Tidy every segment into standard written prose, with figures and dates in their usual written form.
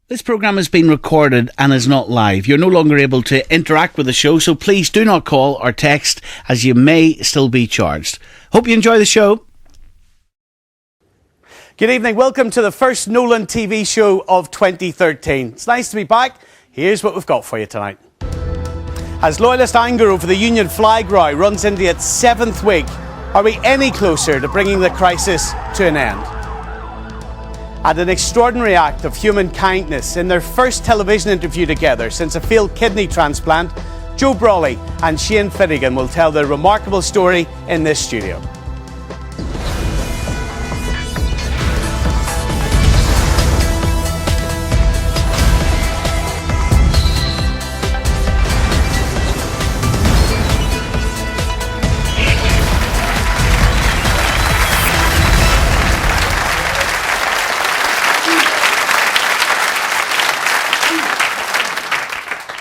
This programme has been recorded and is not live. You're no longer able to interact with the show, so please do not call or text as you may still be charged. Hope you enjoy the show. Good evening. Welcome to the first Nolan TV show of 2013. It's nice to be back. Here's what we've got for you tonight. As loyalist anger over the Union flag row runs into its 7th week, are we any closer to bringing the crisis to an end? At an extraordinary act of human kindness in their first television interview together since a failed kidney transplant, Joe Brawley and Shane Finnegan will tell their remarkable story in this studio.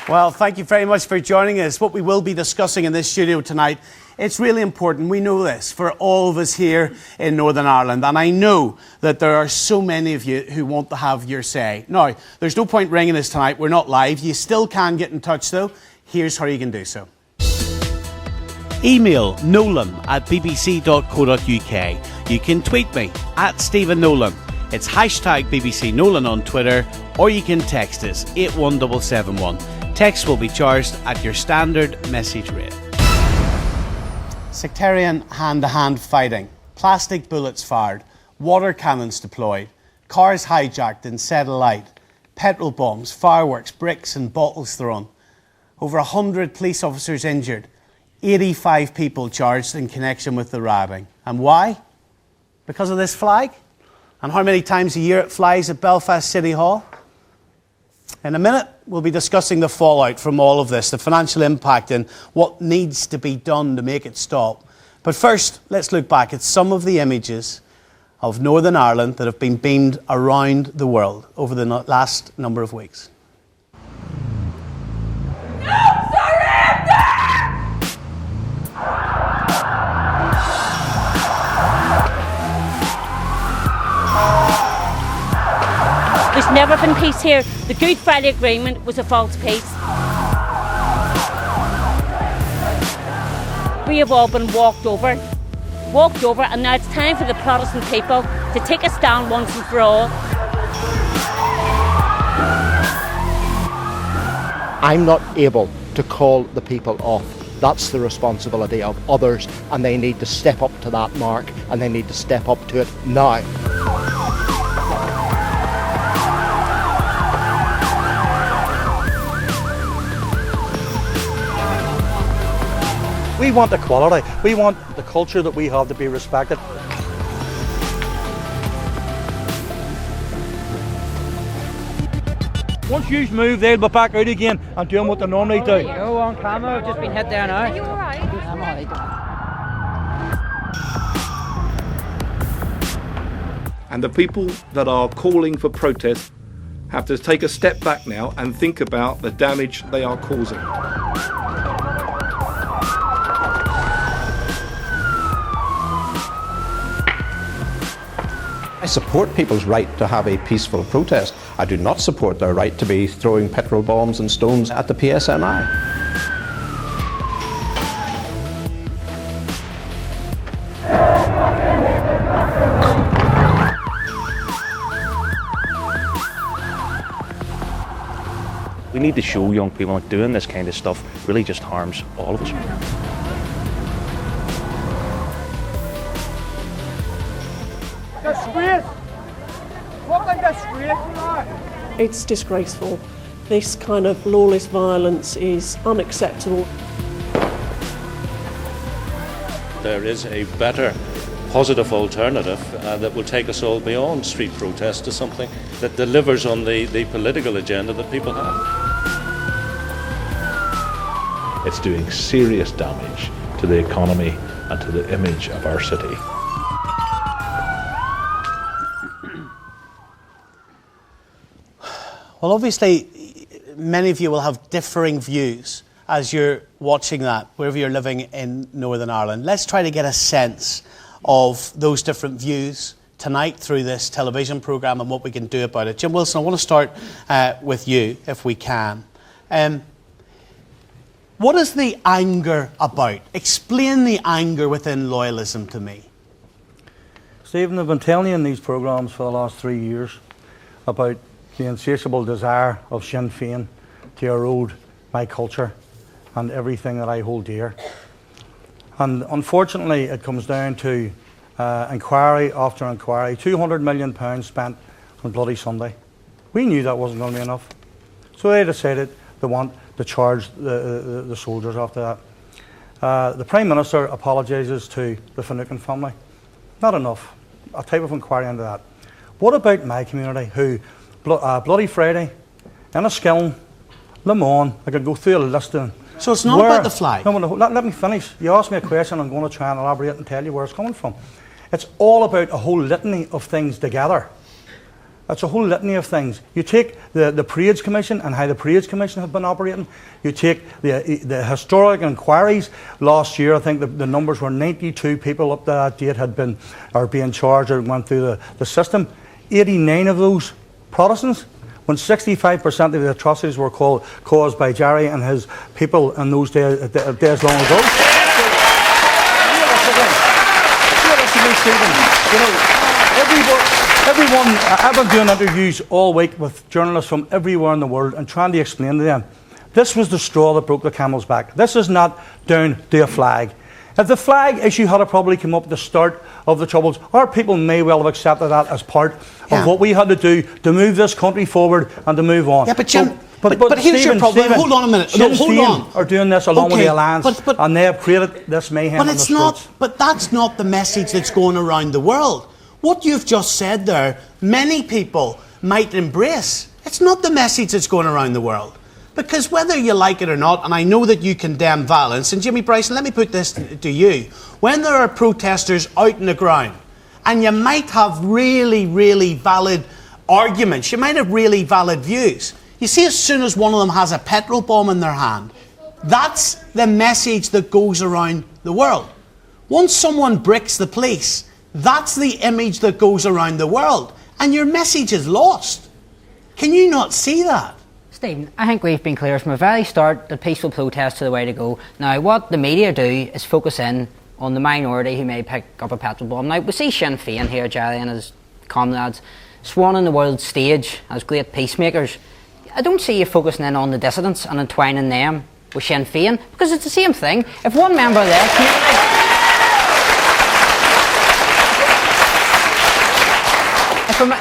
Well, thank you very much for joining us. What we will be discussing in this studio tonight, it's really important, we know this, for all of us here in Northern Ireland. And I know that there are so many of you who want to have your say. Now, there's no point ringing us tonight. We're not live. You still can get in touch, though. Here's how you can do so. Email nolan@bbc.co.uk. You can tweet me @Stephen Nolan. It's hashtag BBC Nolan on Twitter, or you can text us 81771. Text will be charged at your standard message rate. Sectarian hand-to-hand fighting, plastic bullets fired, water cannons deployed, cars hijacked and set alight, petrol bombs, fireworks, bricks and bottles thrown. Over 100 police officers injured, 85 people charged in connection with the rioting. And why? Because of this flag? And how many times a year it flies at Belfast City Hall? In a minute, we'll be discussing the fallout from all of this, the financial impact and what needs to be done to make it stop. But first, let's look back at some of the images of Northern Ireland that have been beamed around the world over the last number of weeks. There's never been peace here. The Good Friday Agreement was a false peace. We have all been walked over, and now it's time for the Protestant people to take a stand once and for all. I'm not able to call the people off. That's the responsibility of others, and they need to step up to that mark, and they need to step up to it now. We want equality. We want the culture that we have to be respected. Once you move, they'll be back out again and doing what they normally do. Go on camera, I've just been hit there now. Are you alright? I'm alright. And the people that are calling for protest have to take a step back now and think about the damage they are causing. I support people's right to have a peaceful protest. I do not support their right to be throwing petrol bombs and stones at the PSNI. We need to show young people that doing this kind of stuff really just harms all of us. It's disgraceful. This kind of lawless violence is unacceptable. There is a better, positive alternative that will take us all beyond street protest to something that delivers on the political agenda that people have. It's doing serious damage to the economy and to the image of our city. Well, obviously, many of you will have differing views as you're watching that, wherever you're living in Northern Ireland. Let's try to get a sense of those different views tonight through this television programme and what we can do about it. Jim Wilson, I want to start with you, if we can. What is the anger about? Explain the anger within loyalism to me. Stephen, I've been telling you in these programmes for the last 3 years about the insatiable desire of Sinn Féin to erode my culture and everything that I hold dear. And unfortunately, it comes down to inquiry after inquiry, £200 million spent on Bloody Sunday. We knew that wasn't going to be enough. So they decided they want to charge the soldiers after that. The Prime Minister apologises to the Finucane family. Not enough. A type of inquiry into that. What about my community who, Bloody Friday, Enniskillen, Le Mans, I could go through a list of. So it's not about the flag? No, let me finish. You asked me a question, I'm going to try and elaborate and tell you where it's coming from. It's all about a whole litany of things together. It's a whole litany of things. You take the Parades Commission and how the Parades Commission have been operating. You take the historic inquiries. Last year, I think the numbers were 92 people up to that date are being charged or went through the system. 89 of those Protestants, when 65% of the atrocities were caused by Jerry and his people in those days long ago. Everyone, I've been doing interviews all week with journalists from everywhere in the world and trying to explain to them, this was the straw that broke the camel's back. This is not down to a flag. If the flag issue had probably come up at the start of the Troubles, our people may well have accepted that as part of what we had to do to move this country forward and to move on. Yeah, but Jim, but here's your problem. Stephen, hold on a minute. Sinn Hold Féin on. are doing this along with the Alliance, and they have created this mayhem But on it's the streets. But that's not the message that's going around the world. What you've just said there, many people might embrace. It's not the message that's going around the world. Because whether you like it or not, and I know that you condemn violence, and Jimmy Bryson, let me put this to you. When there are protesters out in the ground, and you might have really, really valid arguments, you might have really valid views. You see, as soon as one of them has a petrol bomb in their hand, that's the message that goes around the world. Once someone bricks the police, that's the image that goes around the world, and your message is lost. Can you not see that? Stephen, I think we've been clear from the very start that peaceful protests are the way to go. Now, what the media do is focus in on the minority who may pick up a petrol bomb. Now, we see Sinn Féin here, Jerry and his comrades, sworn on the world stage as great peacemakers. I don't see you focusing in on the dissidents and entwining them with Sinn Féin, because it's the same thing. If one member of their community...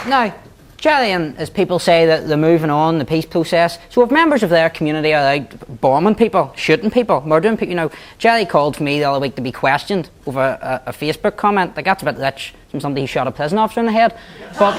Now, Jerry and his people say that they're moving on the peace process. So if members of their community are out bombing people, shooting people, murdering people, you know, Jerry called for me the other week to be questioned over a Facebook comment. Like, that's a bit rich from somebody who shot a prison officer in the head. But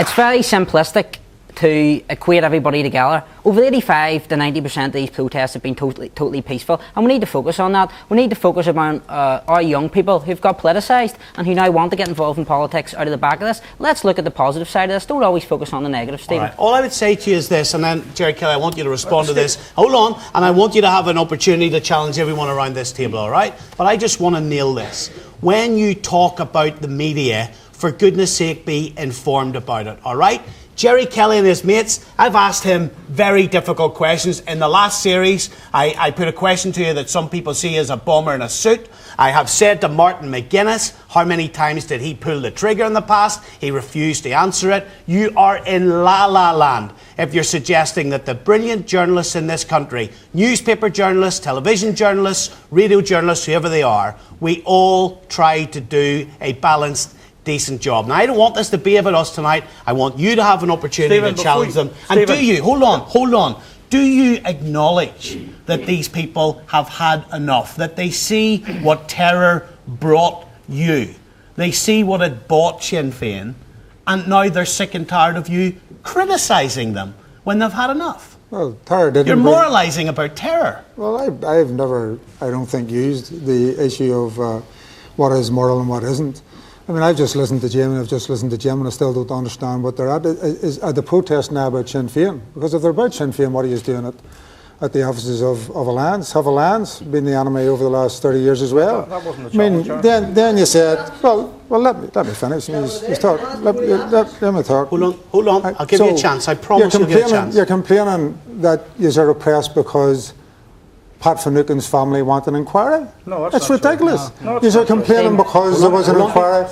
it's very simplistic to equate everybody together. Over 85 to 90% of these protests have been totally peaceful, and we need to focus on that. We need to focus on our young people who've got politicised and who now want to get involved in politics out of the back of this. Let's look at the positive side of this. Don't always focus on the negative, Stephen. All I would say to you is this, and then, Jerry Kelly, I want you to respond to this. Hold on, and I want you to have an opportunity to challenge everyone around this table, all right? But I just want to nail this. When you talk about the media, for goodness sake, be informed about it, all right? Jerry Kelly and his mates, I've asked him very difficult questions. In the last series, I put a question to you that some people see as a bomber in a suit. I have said to Martin McGuinness, how many times did he pull the trigger in the past? He refused to answer it. You are in la-la land if you're suggesting that the brilliant journalists in this country, newspaper journalists, television journalists, radio journalists, whoever they are, we all try to do a balanced, decent job. Now, I don't want this to be about us tonight. I want you to have an opportunity to challenge them. And do you, hold on, do you acknowledge that these people have had enough? That they see what terror brought you? They see what it bought Sinn Féin, and now they're sick and tired of you criticising them when they've had enough? Well, terror didn't... You're moralising about terror. Well, I've never, I don't think, used the issue of what is moral and what isn't. I mean, I've just listened to Jim, and I still don't understand what they're at. Are the protests now about Sinn Féin? Because if they're about Sinn Féin, what are you doing it at the offices of Alliance. Have Alliance been the enemy over the last 30 years as well? That wasn't the challenge. Then you said, well, let me finish. Let me talk. Hold on. I'll give you a chance. I promise you'll get a chance. You're complaining that you're repressed because Pat Finucane's family want an inquiry? No, it's ridiculous. You're complaining because there was an inquiry.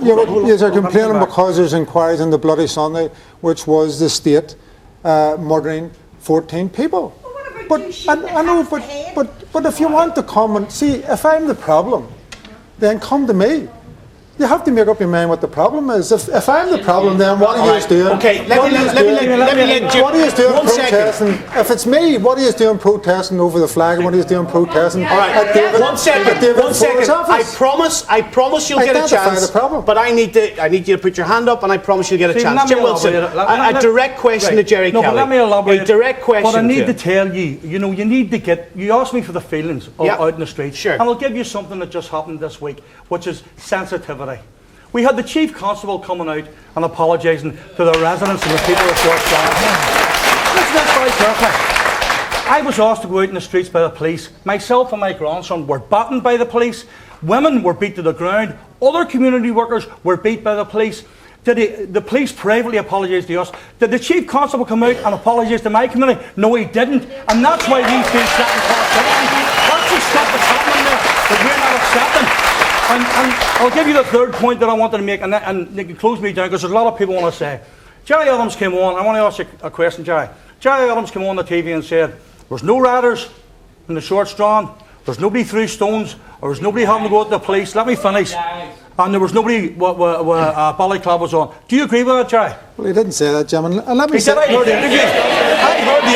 You're complaining because there's inquiries in the Bloody Sunday, which was the state murdering 14 people. But I know, but if you want to come and see, if I'm the problem, then come to me. You have to make up your mind what the problem is. If I'm the problem, then what are you doing? Okay, let me what are you doing protesting? If it's me, what are you doing protesting over the flag? And what are you doing protesting? All right, one second. I promise you'll get a chance. The problem. But I need you to put your hand up, and I promise you'll get a chance. Jim Wilson, a direct question to Jerry Kelly. No, but let me elaborate. A direct question. But I need to tell you, you need to get. You asked me for the feelings out in the street. Sure. And I'll give you something that just happened this week, which is sensitivity. We had the Chief Constable coming out and apologising to the residents and the people of Fort Strand. Listen to this very carefully. I was asked to go out in the streets by the police. Myself and my grandson were battened by the police. Women were beat to the ground. Other community workers were beat by the police. Did the police privately apologise to us? Did the Chief Constable come out and apologise to my community? No, he didn't. And that's why we feel second-class citizens. That's the stuff that's happening there that we're not accepting. And I'll give you the third point that I wanted to make, and you can close me down, because there's a lot of people want to say. Jerry Adams came on. I want to ask you a question, Jerry. Jerry Adams came on the TV and said, there's no riders in the Short Strand, there's nobody threw stones, or there's nobody having to go to the police. Let me finish. And there was nobody Ballyclub was on. Do you agree with that, Jerry? Well, he didn't say that, Jim. And let me he said I heard the interview. I heard the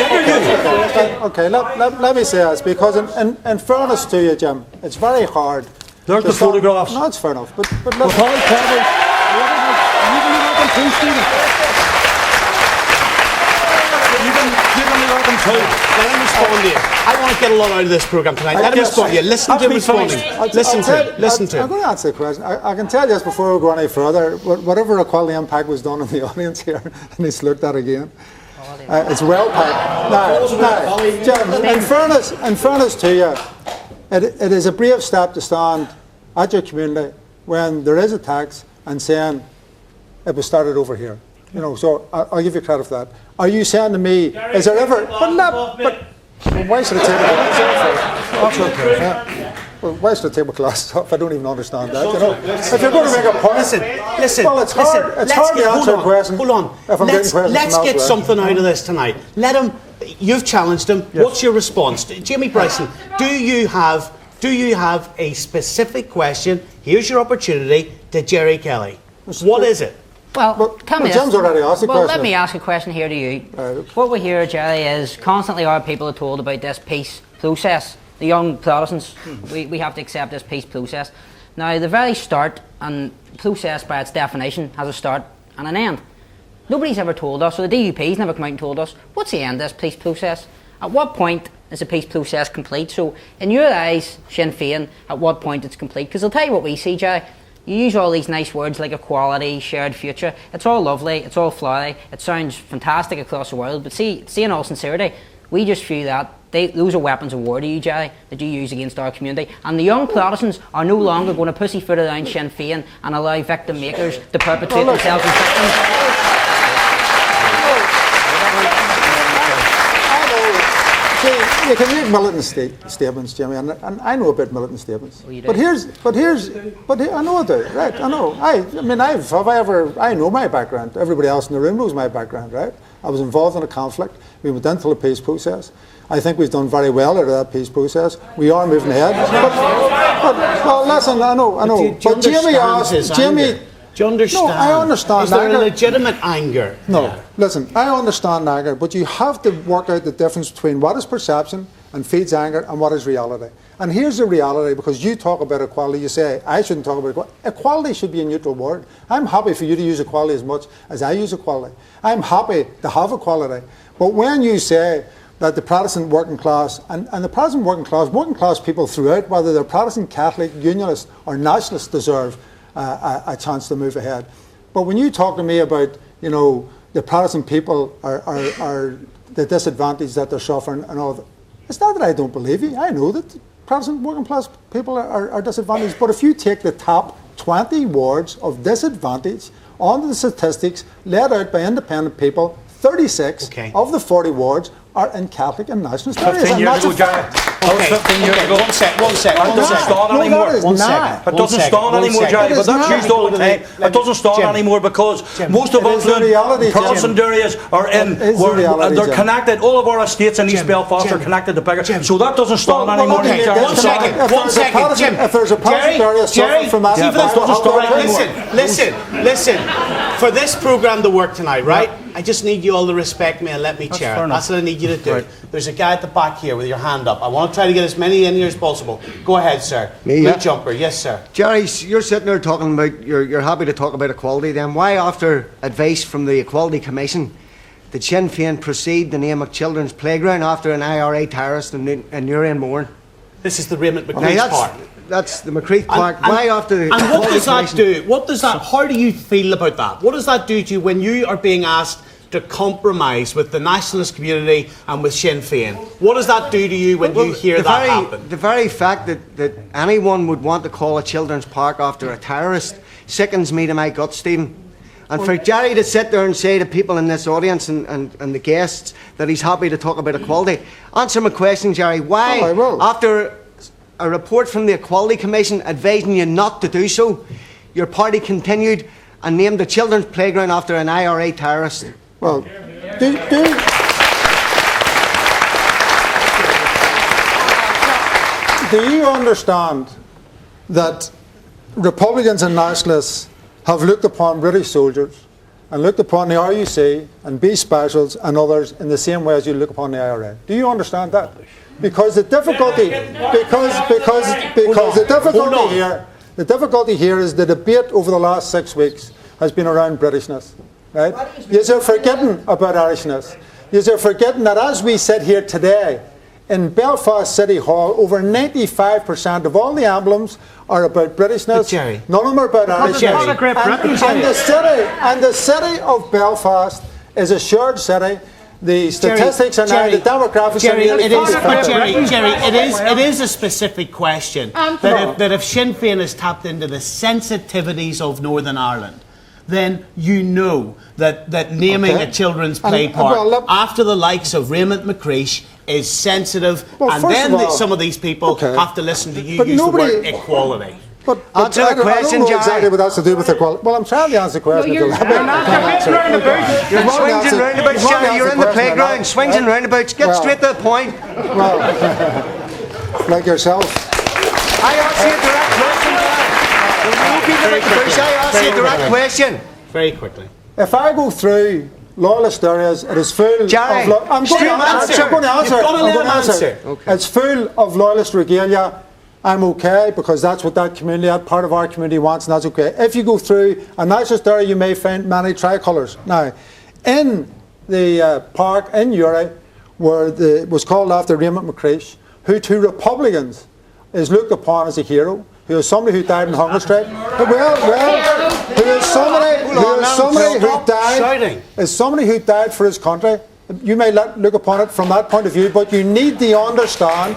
interview. Okay, let me say this, because in fairness to you, Jim, it's very hard. There's the photographs. No, it's fair enough. But look. Well, Holly Clever, you can be welcome too, Stephen. You can be welcome too. Let him respond to you. I want to get a lot out of this programme tonight. Let him respond to you. Listen to him responding. Listen to him. I'm going to answer the question. I can tell you this before we go any further. Whatever equality impact was done in the audience here, and he's looked at again. It's well packed. Now, Jim, in fairness to you, it is a brave step to stand at your community when there is a tax and saying it was started over here. So I'll give you credit for that. Are you saying to me, is there ever... But why should why should the tablecloth stuff? I don't even understand that. If you're going to make a point... Listen. Well, it's hard to answer a question. Hold on. If I'm getting questions let's get something out of this tonight. Let him... You've challenged him. Yes. What's your response? Jamie Bryson, do you have a specific question? Here's your opportunity to Jerry Kelly. What is it? Well, tell me Jim's already asked a question. Let me ask a question here to you. What we hear, Jerry, is constantly our people are told about this peace process. The young Protestants, we have to accept this peace process. Now, the very start, and process by its definition has a start and an end. Nobody's ever told us, or the DUP's never come out and told us, what's the end of this peace process? At what point is the peace process complete? So, in your eyes, Sinn Féin, at what point it's complete? Because I'll tell you what we see, Jerry. You use all these nice words like equality, shared future. It's all lovely, it's all flowery, it sounds fantastic across the world, but see in all sincerity, we just feel that those are weapons of war to you, Jerry, that you use against our community. And the young Protestants are no longer going to pussyfoot around Sinn Féin and allow victim makers to perpetrate themselves as victims. You can make militant statements, Jimmy, and I know about militant statements. Well, but I know I do, right? I know. I know my background. Everybody else in the room knows my background, right? I was involved in a conflict. We went into the peace process. I think we've done very well out of that peace process. We are moving ahead. Well, listen, I know. But Jamie asked, do you understand? No, I understand. Is there a legitimate anger? No. Listen, I understand anger, but you have to work out the difference between what is perception and feeds anger and what is reality. And here's the reality, because you talk about equality, you say, I shouldn't talk about equality. Equality should be a neutral word. I'm happy for you to use equality as much as I use equality. I'm happy to have equality. But when you say that the Protestant working class, and the Protestant working class people throughout, whether they're Protestant, Catholic, Unionist or Nationalist, deserve a chance to move ahead. But when you talk to me about, the Protestant people are the disadvantage that they're suffering and all that. It's not that I don't believe you. I know that Protestant working class people are disadvantaged. But if you take the top 20 wards of disadvantage on the statistics laid out by independent people, 36 of the 40 wards are in Catholic and nationalist areas. 15 years ago, Jared. 15 years ago. One second. It doesn't stand anymore. It doesn't stand anymore, Jared. But that's used all the time. It doesn't stand anymore because most of us Protestant areas are in. They're connected. All of our estates in East Belfast are connected to bigger. So that doesn't stand anymore. One second, Jim. If there's a Protestant area suffering from that, listen. For this programme to work tonight, right? I just need you all to respect me and let me chair. That's what I need you to do. Right. There's a guy at the back here with your hand up. I want to try to get as many in here as possible. Go ahead, sir. Me, Blue jumper. Yes, sir. Jerry, you're sitting there talking about, you're happy to talk about equality then. Why, after advice from the Equality Commission, did Sinn Féin proceed to name a children's playground after an IRA terrorist in Newry Mourne? This is the Raymond McCreath Park. That's the McCreath Park. Why after the... And what does that do? What does that... How do you feel about that? What does that do to you when you are being asked to compromise with the nationalist community and with Sinn Féin? What does that do to you when you hear that happen? The very fact that anyone would want to call a children's park after a terrorist sickens me to my gut, Stephen. And for Jerry to sit there and say to people in this audience and the guests that he's happy to talk about equality, answer my question, Jerry. Why, after a report from the Equality Commission advising you not to do so, your party continued and named the children's playground after an IRA terrorist? Well, do you understand that Republicans and nationalists have looked upon British soldiers and looked upon the RUC and B specials and others in the same way as you look upon the IRA? Do you understand that? Because the difficulty, the difficulty here is the debate over the last 6 weeks has been around Britishness. Right? You're forgetting about Irishness. You're forgetting that as we sit here today, in Belfast City Hall, over 95% of all the emblems are about Britishness. None of them are about Irishness. And the city of Belfast is a shared city. The statistics are now, the demographics are nearly it is a specific question that if Sinn Féin has tapped into the sensitivities of Northern Ireland, then you know that naming a children's play park after the likes of Raymond McCreath is sensitive, and then some of these people have to listen to you use the word equality. But answer the question, Jerry. Exactly what that's to do with equality. Well, I'm trying to answer the question. You're swings and roundabouts, Jerry. You're in the playground. Swings and roundabouts. Get straight to the point. Well, like yourself. I asked you a direct question. Very quickly. If I go through loyalist areas, it is full Jerry, of... I'm going to answer. Okay. It's full of loyalist regalia. I'm okay because that's what that part of our community wants, and that's okay. If you go through a nationalist area, you may find many tricolours. Now, in the park in Uri, where it was called after Raymond McCreath, who to Republicans is looked upon as a hero, who is somebody who died in hunger strike. Who is somebody who died for his country. You may look upon it from that point of view, but you need to understand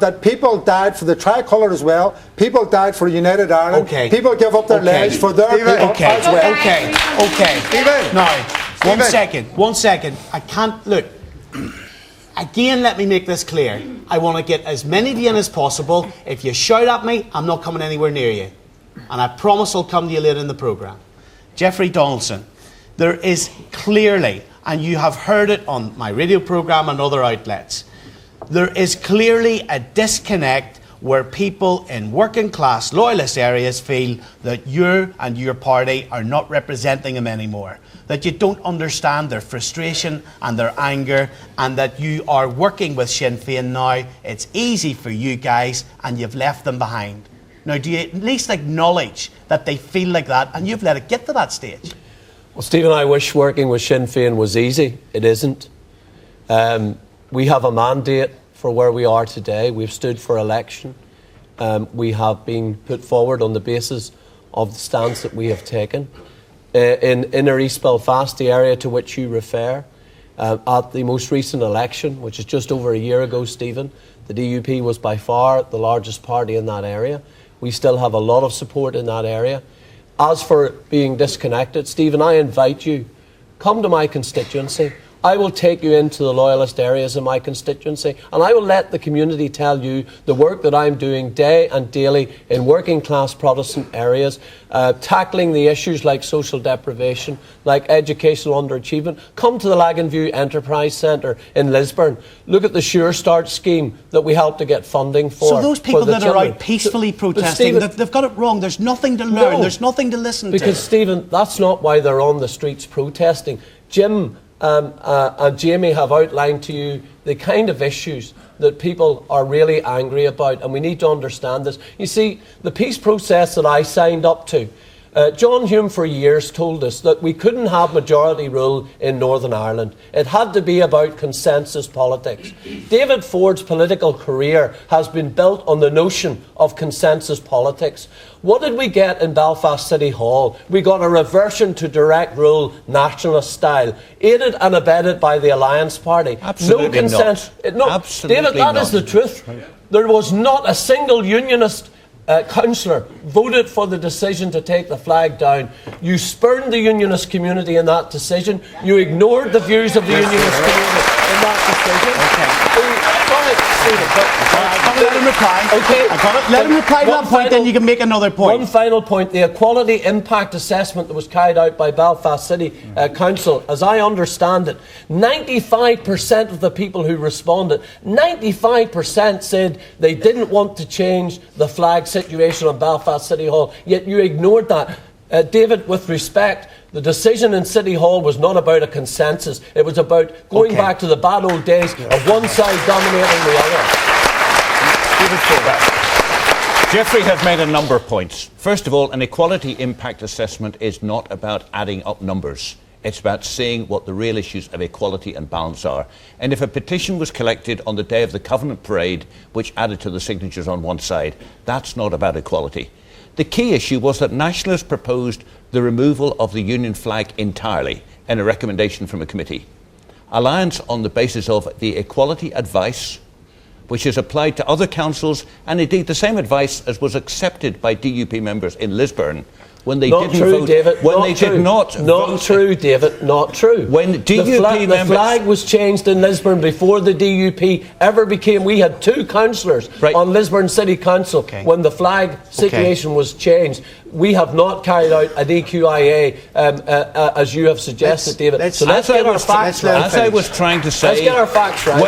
that people died for the tricolour as well. People died for United Ireland. People give up their lives for their people as well. Now, one second. I can't look. Again, let me make this clear. I want to get as many of you in as possible. If you shout at me, I'm not coming anywhere near you. And I promise I'll come to you later in the programme. Jeffrey Donaldson, there is clearly, and you have heard it on my radio programme and other outlets, there is clearly a disconnect where people in working class loyalist areas feel that you and your party are not representing them anymore, that you don't understand their frustration and their anger, and that you are working with Sinn Féin now. It's easy for you guys and you've left them behind. Now, do you at least acknowledge that they feel like that and you've let it get to that stage? Well, Stephen, I wish working with Sinn Féin was easy. It isn't. We have a mandate for where we are today. We've stood for election. We have been put forward on the basis of the stance that we have taken. In inner East Belfast, the area to which you refer, At the most recent election, which is just over a year ago, Stephen, the DUP was by far the largest party in that area. We still have a lot of support in that area. As for being disconnected, Stephen, I invite you, come to my constituency. I will take you into the loyalist areas of my constituency, and I will let the community tell you the work that I'm doing day and daily in working class Protestant areas, tackling the issues like social deprivation, like educational underachievement. Come to the Laganview Enterprise Centre in Lisburn. Look at the Sure Start scheme that we helped to get funding for. So those people that children are out peacefully protesting, Stephen, they've got it wrong. There's nothing to learn. There's nothing to listen to. Because, Stephen, that's not why they're on the streets protesting. Jim and Jamie have outlined to you the kind of issues that people are really angry about, and we need to understand this. You see, the peace process that I signed up to, John Hume for years told us that we couldn't have majority rule in Northern Ireland. It had to be about consensus politics. David Ford's political career has been built on the notion of consensus politics. What did we get in Belfast City Hall? We got a reversion to direct rule, nationalist style, aided and abetted by the Alliance Party. Absolutely no consensus. not. Absolutely David, that is the truth. There was not a single unionist councillor voted for the decision to take the flag down. You spurned the unionist community in that decision. You ignored the views of the unionist community in that decision. Let him reply. Okay. Let him reply to that point, then you can make another point. One final point. The equality impact assessment that was carried out by Belfast City Council, as I understand it, 95% of the people who responded, 95% said they didn't want to change the flag situation on Belfast City Hall, yet you ignored that. David, with respect, the decision in City Hall was not about a consensus. It was about going back to the bad old days of one side dominating the other. Jeffrey has made a number of points. First of all, an equality impact assessment is not about adding up numbers. It's about seeing what the real issues of equality and balance are. And if a petition was collected on the day of the Covenant Parade, which added to the signatures on one side, that's not about equality. The key issue was that Nationalists proposed the removal of the Union flag entirely in a recommendation from a committee. Alliance, on the basis of the equality advice, which is applied to other councils, and indeed the same advice as was accepted by DUP members in Lisburn, when they didn't vote. David, when they did not vote. Not true, David, not true. When DUP the flag was changed in Lisburn before the DUP ever became. We had two councillors on Lisburn City Council when the flag situation was changed. We have not carried out an EQIA as you have suggested, David. So let's get our facts right. As I was trying to say, let's get our facts right.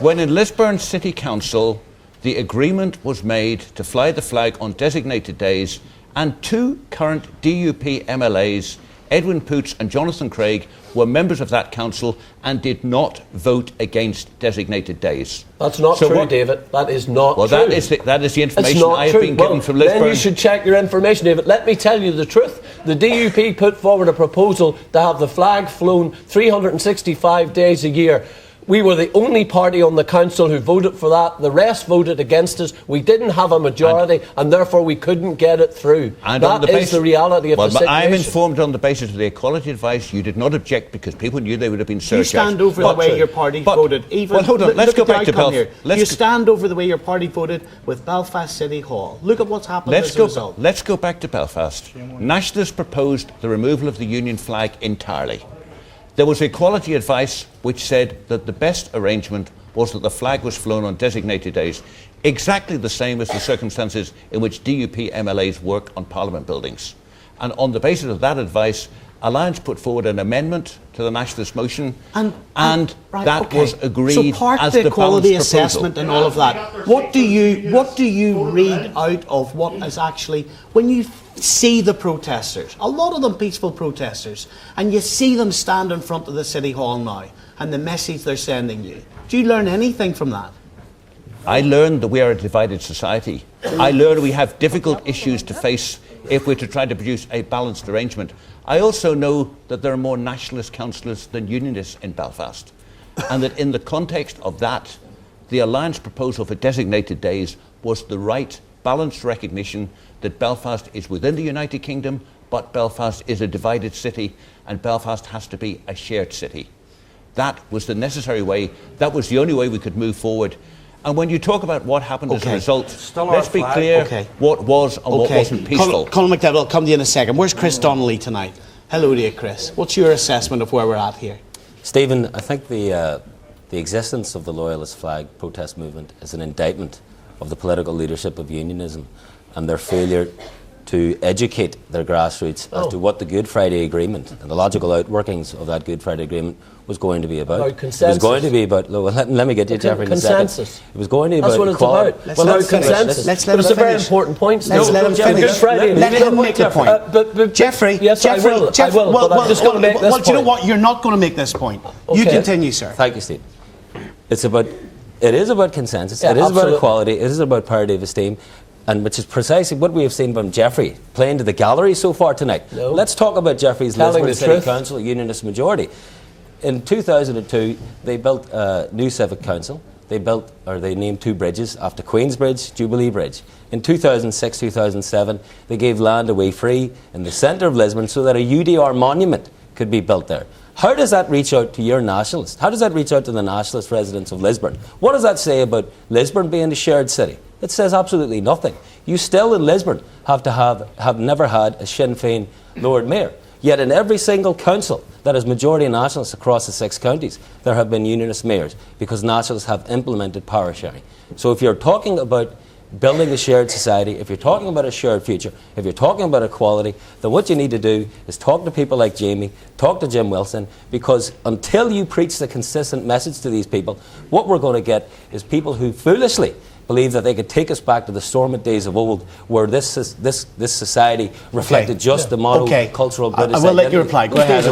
When in Lisburn City Council, the agreement was made to fly the flag on designated days, and two current DUP MLAs, Edwin Poots and Jonathan Craig, were members of that council and did not vote against designated days. That's not true, David. That is not true. Well, that is the information I have been given from Lisburn. Then you should check your information, David. Let me tell you the truth. The DUP put forward a proposal to have the flag flown 365 days a year. We were the only party on the council who voted for that. The rest voted against us. We didn't have a majority, and therefore we couldn't get it through. And that is the reality of the situation. I'm informed on the basis of the equality advice. You did not object because people knew they would have been surcharged. You stand over the way your party voted. Well, hold on. Let's go back to Belfast. You stand over the way your party voted with Belfast City Hall. Look at what's happened as a result. Let's go back to Belfast. Nationalists proposed the removal of the Union flag entirely. There was equality advice which said that the best arrangement was that the flag was flown on designated days, exactly the same as the circumstances in which DUP MLAs work on Parliament buildings. And on the basis of that advice, Alliance put forward an amendment to the Nationalist motion, and that was agreed so part as the the quality balanced assessment proposal. and all of that. What do you read out of what is actually, when you see the protesters, a lot of them peaceful protesters, and you see them stand in front of the City Hall now, and the message they're sending you, do you learn anything from that? I learned that we are a divided society. I learned we have difficult issues to face if we're to try to produce a balanced arrangement. I also know that there are more nationalist councillors than unionists in Belfast, and that in the context of that, the Alliance proposal for designated days was the right balanced recognition that Belfast is within the United Kingdom, but Belfast is a divided city, and Belfast has to be a shared city. That was the necessary way, that was the only way we could move forward. And when you talk about what happened as a result, let's be clear what was and what wasn't peaceful. Colin McDevitt, I'll come to you in a second. Where's Chris Donnelly tonight? Hello to you, Chris. What's your assessment of where we're at here? Stephen, I think the existence of the Loyalist flag protest movement is an indictment of the political leadership of unionism and their failure to educate their grassroots as to what the Good Friday Agreement and the logical outworkings of that Good Friday Agreement was going to be about. It was going to be about, let me get you, Jeffrey, in a second. Consensus. It was going to be That's about equality. What it's about. Well, consensus. Let's let him finish. It's a very important point. Let's let him finish. Good Friday. Let him make the point. But Jeffrey, yes, Jeffrey, I will. But I'm just going to make this point. Do you know what? You're not going to make this point. Okay. You continue, sir. Thank you, Steve. It is about consensus. Yeah, it is absolutely. about equality. It is about parity of esteem. And which is precisely what we have seen from Jeffrey playing to the gallery so far tonight. No. Let's talk about Jeffrey's Telling Lisbon the City truth. Council unionist majority. In 2002, they built a new civic council. They named 2 bridges after Queensbridge, Jubilee Bridge. In 2006, 2007, they gave land away free in the centre of Lisbon so that a UDR monument could be built there. How does that reach out to your nationalists? How does that reach out to the nationalist residents of Lisbon? What does that say about Lisbon being a shared city? It says absolutely nothing. You still in Lisbon have never had a Sinn Féin Lord Mayor. Yet in every single council that is majority nationalists across the 6 counties, there have been unionist mayors because nationalists have implemented power sharing. So if you're talking about building a shared society, if you're talking about a shared future, if you're talking about equality, then what you need to do is talk to people like Jamie, talk to Jim Wilson, because until you preach the consistent message to these people, what we're going to get is people who foolishly believe that they could take us back to the Stormont days of old, where this society reflected just the cultural British I will let identity. you reply. Go ahead.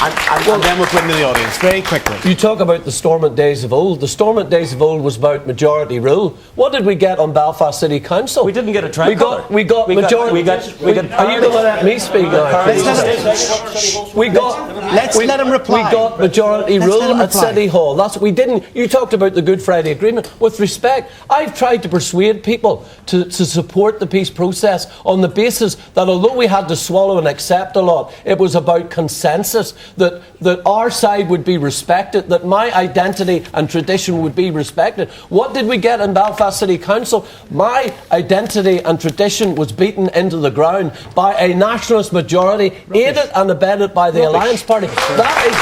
And then we'll put into the audience very quickly. You talk about the Stormont days of old. The Stormont days of old was about majority rule. What did we get on Belfast City Council? We didn't get a tricolour. We got majority. Are you going to let me speak now? Let him reply. We got majority rule at City Hall. That's what we didn't. You talked about the Good Friday Agreement. With respect, I've tried to persuade people to support the peace process on the basis that although we had to swallow and accept a lot, it was about consensus. That our side would be respected, that my identity and tradition would be respected. What did we get in Belfast City Council? My identity and tradition was beaten into the ground by a nationalist majority, aided and abetted by the Alliance Party. That is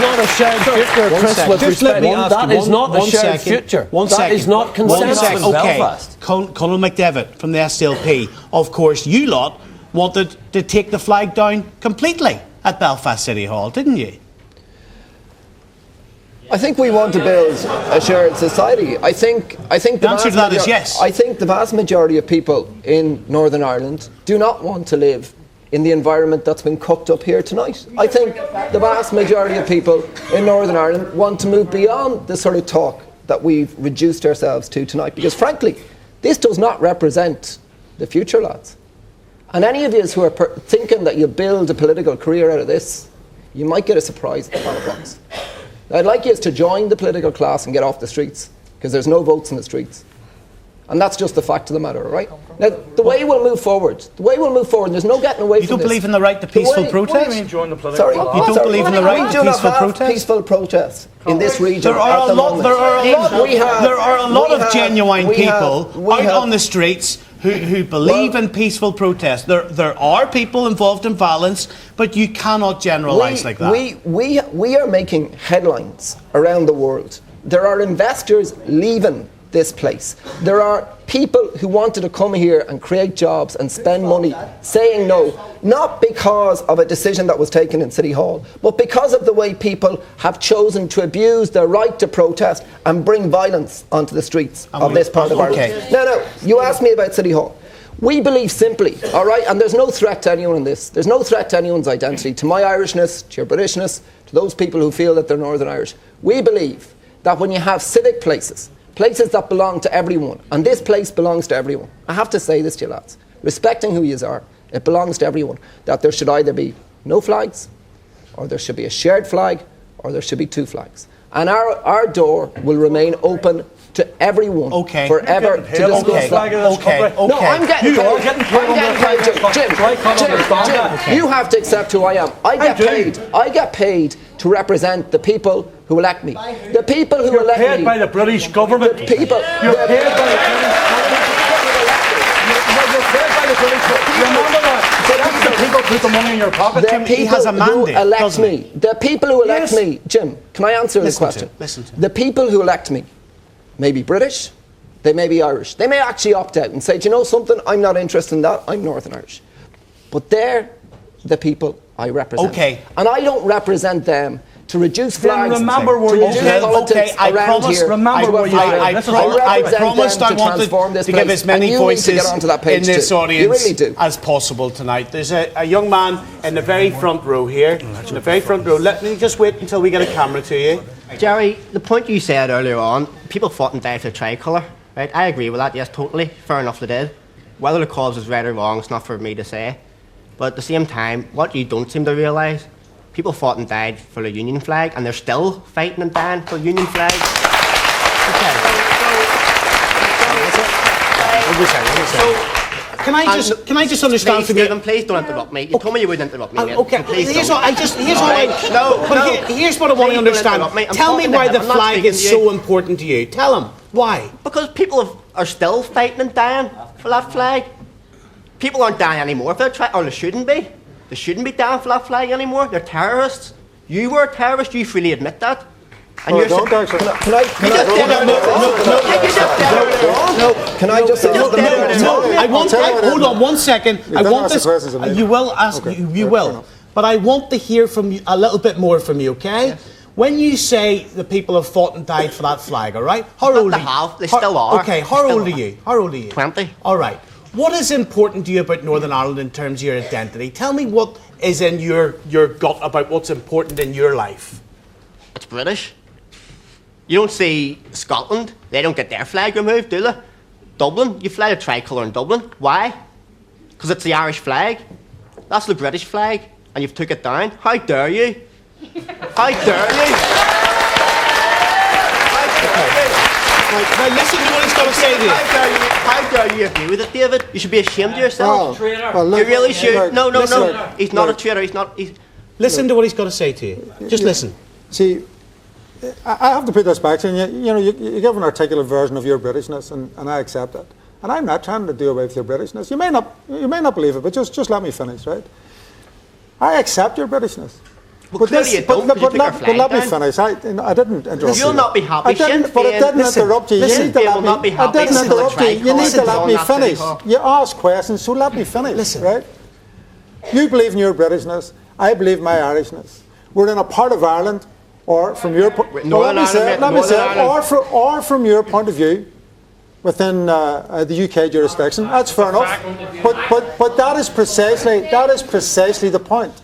not a shared future, Chris, with respect. That is not a shared future. That is not consensus. Colin McDevitt from the SLP, of course, you lot wanted to take the flag down completely at Belfast City Hall, didn't you? I think we want to build a shared society. I think the answer to that is yes. I think the vast majority of people in Northern Ireland do not want to live in the environment that's been cooked up here tonight. I think the vast majority of people in Northern Ireland want to move beyond the sort of talk that we've reduced ourselves to tonight, because frankly, this does not represent the future, lads. And any of you who are thinking that you build a political career out of this, you might get a surprise at the ballot box. I'd like you to join the political class and get off the streets, because there's no votes in the streets. And that's just the fact of the matter, all right? Now, the way we'll move forward, there's no getting away from this. You don't believe in the right to peaceful protest? What do you mean join the political class? You don't believe in the right to peaceful protest? Peaceful protests in this region. There are a lot of genuine people out on the streets who believe in peaceful protest. There are people involved in violence, but you cannot generalise like that. We are making headlines around the world. There are investors leaving this place. There are people who wanted to come here and create jobs and spend money saying no, not because of a decision that was taken in City Hall, but because of the way people have chosen to abuse their right to protest and bring violence onto the streets of this part of Ireland. No, you asked me about City Hall. We believe simply, all right, and there's no threat to anyone in this. There's no threat to anyone's identity, to my Irishness, to your Britishness, to those people who feel that they're Northern Irish. We believe that when you have civic places that belong to everyone, and this place belongs to everyone. I have to say this to you lads, respecting who yous are, it belongs to everyone, that there should either be no flags, or there should be a shared flag, or there should be 2 flags. And our door will remain open to everyone forever to discuss that. No, I'm getting paid. Jim, you have to accept who I am. I get paid to represent the people who elect me. The people who elect me. You're paid by the British government. You're paid by the British government. Remember that. The people put the money in your pocket. He has a mandate, doesn't he? The people who elect me, Jim, can I answer the question? Listen to the people who elect me may be British, they may be Irish. They may actually opt out and say, do you know something? I'm not interested in that. I'm Northern Irish. But they're the people I represent. Okay. And I don't represent them to reduce flags, remember where you politics I around promise, here. Remember where you I promised I wanted to give as many voices in this audience as possible tonight. There's a young man in the very front row here. In the very front row. Let me just wait until we get a camera to you. Jerry, the point you said earlier on, people fought and died for the tricolour, right? I agree with that, yes, totally. Fair enough, they did. Whether the cause is right or wrong, it's not for me to say. But at the same time, what you don't seem to realise, people fought and died for the Union flag, and they're still fighting and dying for the Union flag. Can I just understand from you? Stephen, please don't interrupt me. You told me you wouldn't interrupt me. Okay, so please here's don't. Here's what I want to understand. Tell me why the flag is so important to you. Tell him why. Because people are still fighting and dying for that flag. People aren't dying anymore for the or they shouldn't be. They shouldn't be dying for that flag anymore. They're terrorists. You were a terrorist. You freely admit that. And you're Can I just say hold on 1 second. I want this. You will ask. You will. But I want to hear from you a little bit more from you. Okay? Yes. When you say the people have fought and died for that flag, all right? How old are you? They still are. Okay. How old are you? How old are you? 20. All right. What is important to you about Northern Ireland in terms of your identity? Tell me what is in your gut about what's important in your life. It's British. You don't see Scotland, they don't get their flag removed, do they? Dublin, you fly a tricolour in Dublin. Why? Because it's the Irish flag. That's the British flag, and you've took it down. How dare you? How dare you? Now listen to what he's going to say to you. How dare you agree with it, David? You should be ashamed of yourself. Well, you really should. No. He's not a traitor. Listen to what he's got to say to you. Just listen. See, I have to put this back to you. You give an articulate version of your Britishness, and I accept it. And I'm not trying to do away with your Britishness. You may not believe it, but just let me finish, right? I accept your Britishness. Well, but let me finish. I didn't interrupt you. You'll not be happy. But I didn't interrupt you. You need to let me. I didn't interrupt you. You need to let me finish. You ask questions, so let me finish. Listen, right? You believe in your Britishness. I believe in my Irishness. We're in a part of Ireland, or from your point of view, within the UK jurisdiction. That's fair enough. But that is precisely the point.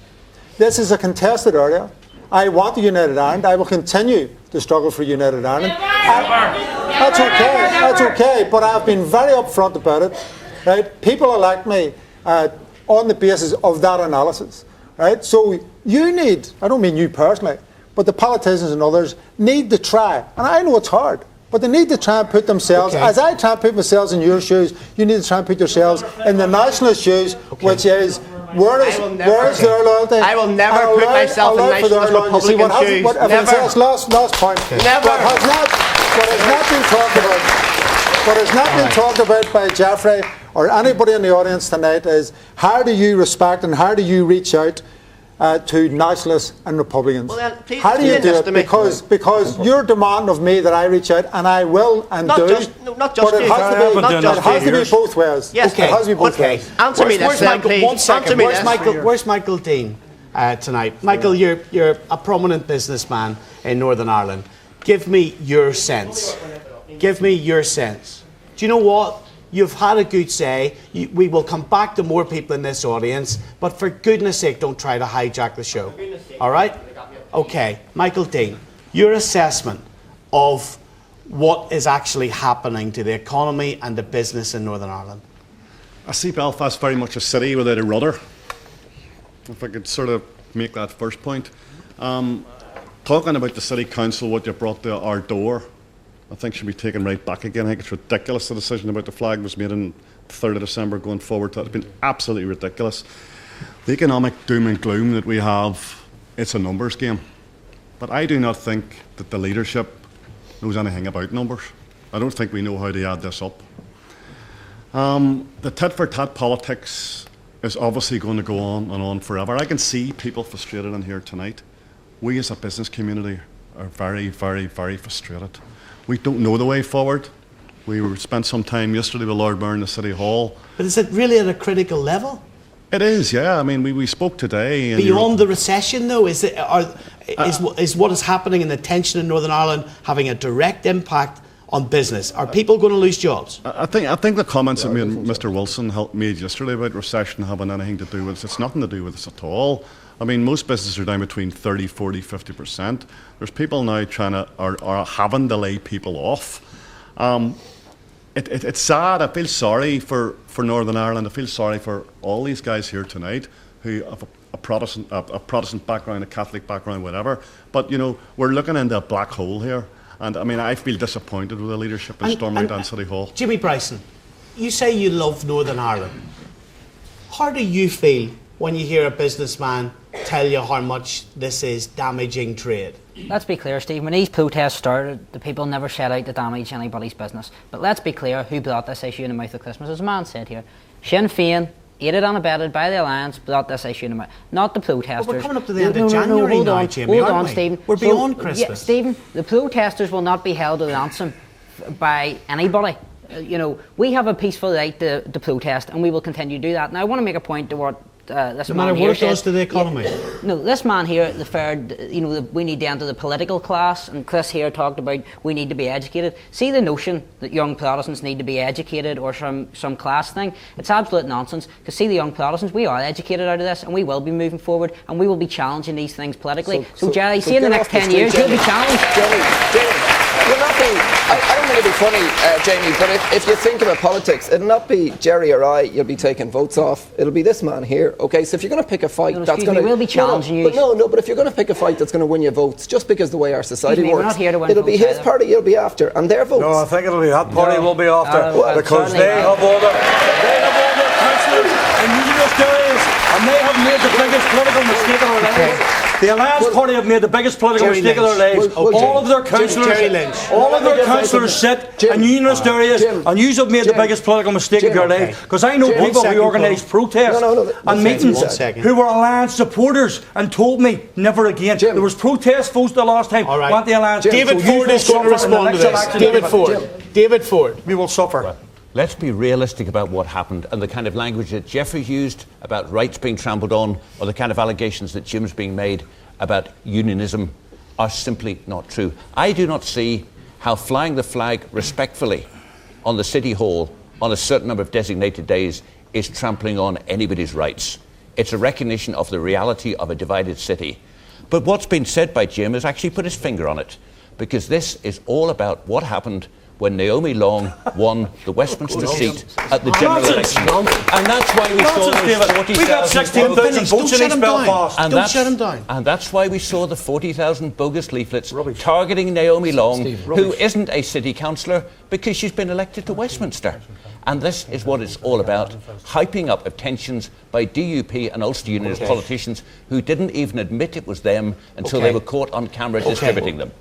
This is a contested area. I want a united Ireland. I will continue to struggle for united Ireland. That's okay. But I've been very upfront about it. Right? People elect me on the basis of that analysis. Right? So you need, I don't mean you personally, but the politicians and others need to try. And I know it's hard, but they need to try and put themselves, as I try and put myself in your shoes, you need to try and put yourselves in the nationalist shoes, which is, where is their loyalty? I will never put myself in nationalist Republican shoes. Never. Last point. Never. What has not been talked about by Jeffrey or anybody in the audience tonight is how do you respect and how do you reach out to nationalists and Republicans? Well, then, how do you do it? Because you're demanding of me that I reach out, and I will and not do. Just but it has to be both ways. Yes, it has to be both ways. Answer me this, please. One second. Where's Michael Dean tonight? Michael, you're a prominent businessman in Northern Ireland. Give me your sense. Give me your sense. Do you know what? You've had a good say. We will come back to more people in this audience, but for goodness sake, don't try to hijack the show. All right? Okay. Michael Dean, your assessment of what is actually happening to the economy and the business in Northern Ireland. I see Belfast very much a city without a rudder. If I could sort of make that first point. talking about the City Council, what you brought to our door, I think should be taken right back again. I think it's ridiculous the decision about the flag was made on the 3rd of December going forward. It's been absolutely ridiculous. The economic doom and gloom that we have, it's a numbers game. But I do not think that the leadership knows anything about numbers. I don't think we know how to add this up. The tit-for-tat politics is obviously going to go on and on forever. I can see people frustrated in here tonight. We as a business community are very, very, very frustrated. We don't know the way forward. We spent some time yesterday with Lord Mayor in the City Hall. But is it really at a critical level? It is, yeah. I mean, we spoke today. And beyond the recession, though, is what is happening in the tension in Northern Ireland having a direct impact on business? Are people going to lose jobs? I think the comments that Mr. Wilson made yesterday about recession having anything to do with it's nothing to do with this at all. I mean, most businesses are down between 30, 40, 50%. There's people now are having to lay people off. It's sad. I feel sorry for Northern Ireland. I feel sorry for all these guys here tonight who have a Protestant background, a Catholic background, whatever. But, you know, we're looking into a black hole here. And, I mean, I feel disappointed with the leadership in storming down City Hall. Jimmy Bryson, you say you love Northern Ireland. How do you feel when you hear a businessman tell you how much this is damaging trade? Let's be clear, Steve, when these protests started, the people never set out to damage anybody's business. But let's be clear who brought this issue in the mouth of Christmas. As a man said here, Sinn Féin, aided and abetted by the Alliance, brought this issue in the mouth. Not the protesters. But we're coming up to the end of January now, Jimmy, hold aren't on, we? Stephen. We're beyond Christmas. Yeah, Stephen, the protesters will not be held to ransom by anybody. You know, we have a peaceful right to protest, and we will continue to do that. Now, I want to make a point to what this no man matter here what it does to the economy. Yeah, no, this man here referred, you know, we need to enter the political class, and Chris here talked about we need to be educated. See the notion that young Protestants need to be educated or some class thing? It's absolute nonsense. Because see the young Protestants, we are educated out of this, and we will be moving forward, and we will be challenging these things politically. So Jerry, see in the next 10 years, you'll be challenged. Will not be, I don't mean to be funny, Jamie, but if you think about politics, it'll not be Jerry or I you'll be taking votes off. It'll be this man here, okay? So if you're going to pick a fight that's going to... we'll be challenging you. But if you're going to pick a fight that's going to win you votes, just because the way our society works, we're not here to win it'll be his party you'll be after, and their votes. No, I think it'll be that party we'll be after, because they have all the councillors and universities, and they have made the biggest political mistake of their lives. The Alliance Party have made the biggest political mistake of their lives. All of their councillors sit in unionist areas, and you have made the biggest political mistake of your life. Because I know people who organise protests and meetings who were Alliance supporters and told me never again. There was protest votes the last time. Want the Alliance? David Ford is going to respond to this. David Ford. We will suffer. Let's be realistic about what happened, and the kind of language that Jeffrey used about rights being trampled on, or the kind of allegations that Jim's being made about unionism are simply not true. I do not see how flying the flag respectfully on the City Hall on a certain number of designated days is trampling on anybody's rights. It's a recognition of the reality of a divided city. But what's been said by Jim has actually put his finger on it, because this is all about what happened when Naomi Long won the Westminster seat at the general election. And that's why we saw those 40,000... We got 16,000 votes in East Belfast. Don't shut him down. And that's why we saw the 40,000 bogus leaflets targeting Naomi Long, who isn't a city councillor because she's been elected to Westminster. And this is what it's all about, hyping up of tensions by DUP and Ulster Unionist politicians who didn't even admit it was them until they were caught on camera distributing them.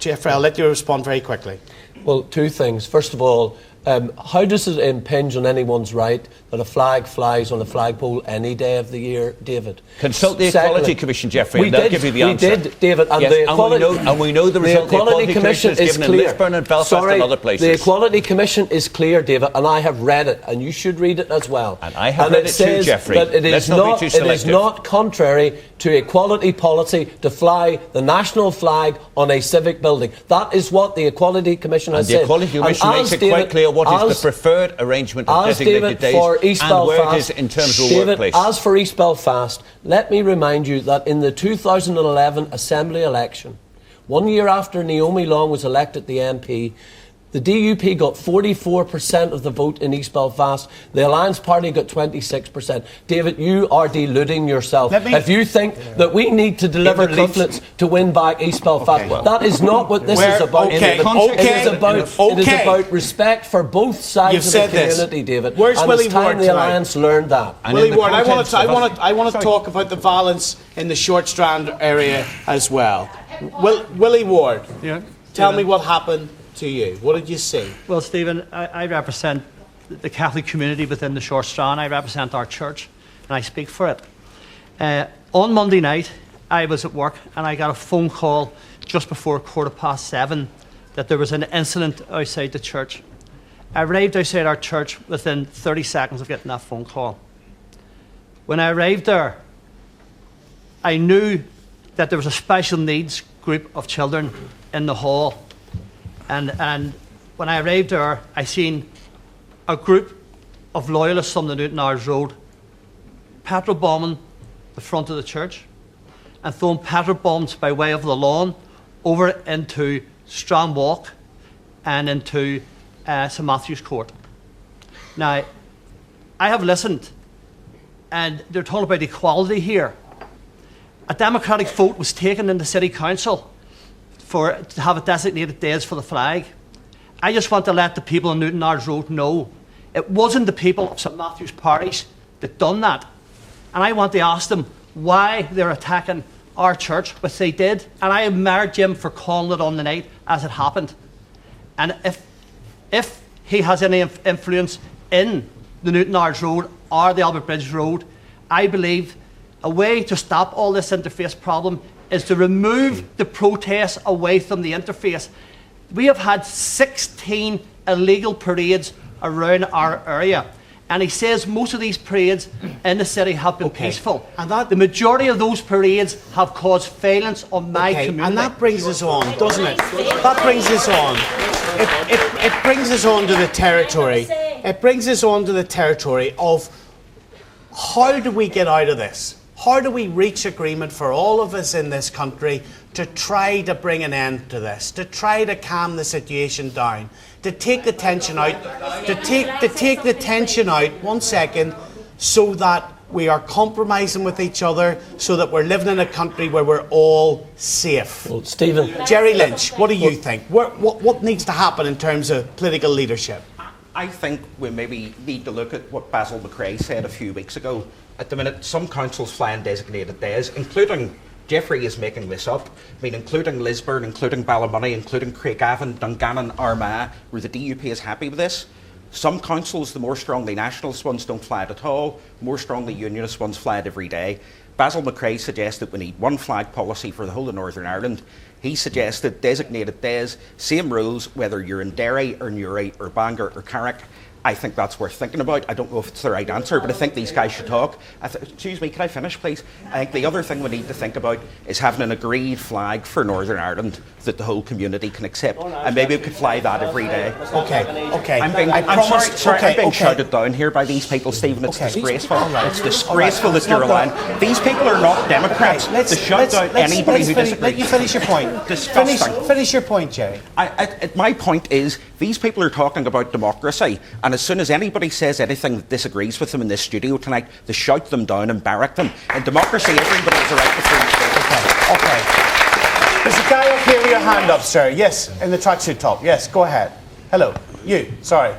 Jeffrey, I'll let you respond very quickly. Well, two things. First of all, how does it impinge on anyone's right that a flag flies on a flagpole any day of the year, David? Consult the Equality Commission, Jeffrey, and they'll give you the answer. We did, David, and yes, the Equality... and we know the result the Equality Commission is given clear. In Lisburn and Belfast and other places. The Equality Commission is clear, David, and I have read it, and you should read it as well. And I have read it too, Jeffrey. That it is not be too selective. It is not contrary to equality policy to fly the national flag on a civic building. That is what the Equality Commission has said. And the Equality Commission makes it quite clear what is the preferred arrangement of designated days and where it is in terms of the workplace. As for East Belfast, let me remind you that in the 2011 Assembly election, 1 year after Naomi Long was elected the MP, The DUP got 44% of the vote in East Belfast. The Alliance Party got 26%. David, you are deluding yourself. If you think that we need to deliver leaflets to win back East Belfast, that is not what this is about. It is about respect for both sides of the community, David. Where's and Willie it's time Ward the Alliance learned that. Willie Ward, I want to talk about the violence in the Short Strand area as well. Willie Ward, tell me what happened to you. What did you see? Well, Stephen, I represent the Catholic community within the Short Strand. I represent our church, and I speak for it. On Monday night, I was at work, and I got a phone call just before 7:15 that there was an incident outside the church. I arrived outside our church within 30 seconds of getting that phone call. When I arrived there, I knew that there was a special needs group of children in the hall. And when I arrived there, I seen a group of loyalists on the Newton Ards Road petrol bombing the front of the church and throwing petrol bombs by way of the lawn over into Strand Walk and into St Matthew's Court. Now, I have listened, and they're talking about equality here. A democratic vote was taken in the City Council to have a designated days for the flag. I just want to let the people on Newton Ards Road know it wasn't the people of St Matthew's Parish that done that. And I want to ask them why they're attacking our church, which they did. And I admire Jim for calling it on the night as it happened. And if he has any influence in the Newton Ards Road or the Albert Bridge Road, I believe a way to stop all this interface problem is to remove the protests away from the interface. We have had 16 illegal parades around our area. And he says most of these parades in the city have been peaceful. And the majority of those parades have caused violence on my community. And that brings us on, doesn't it? That brings us on. It brings us on to the territory. It brings us on to the territory of how do we get out of this? How do we reach agreement for all of us in this country to try to bring an end to this, to try to calm the situation down, to take the tension out, to take the tension out, 1 second, so that we are compromising with each other, so that we're living in a country where we're all safe. Well, Stephen. Jerry Lynch, what do you think? What needs to happen in terms of political leadership? I think we maybe need to look at what Basil McRae said a few weeks ago. At the minute, some councils fly on designated days, including, Jeffrey is making this up, including Lisburn, including Ballymoney, including Craigavon, Dungannon, Armagh, where the DUP is happy with this. Some councils, the more strongly nationalist ones, don't fly it at all. More strongly unionist ones fly it every day. Basil McRae suggested we need one flag policy for the whole of Northern Ireland. He suggested designated days, same rules, whether you're in Derry or Newry or Bangor or Carrick. I think that's worth thinking about. I don't know if it's the right answer, but I think these guys should talk. Excuse me, can I finish, please? I think the other thing we need to think about is having an agreed flag for Northern Ireland that the whole community can accept, and maybe we could fly that every day. Okay. I'm being shouted down here by these people, Stephen. It's disgraceful. It's disgraceful that you're allowing. These people are not Democrats. To shout down anybody who disagrees. Let you finish your point. Finish your point, Jerry. My point is, these people are talking about democracy, and as soon as anybody says anything that disagrees with them in this studio tonight, they shout them down and barrack them. In democracy, everybody has a right to free speech. Okay. There's a guy up here with your hand up, sir. Yes, in the tracksuit top. Yes, go ahead. Hello. You. Sorry.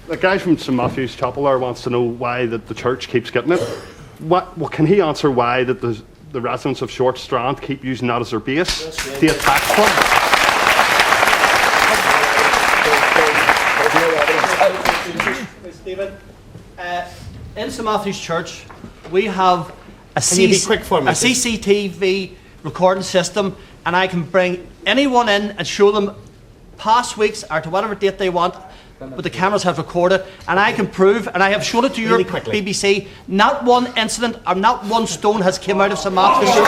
The guy from St Matthew's Chapel there wants to know why the church keeps getting it. Can he answer why the residents of Short Strand keep using that as their base to attack from? Stephen, in St Matthew's Church, we have a CCTV recording system, and I can bring anyone in and show them past weeks or to whatever date they want, but the cameras have recorded, and I can prove, and I have shown it to your BBC, not one incident or not one stone has come out of St Matthew's Church.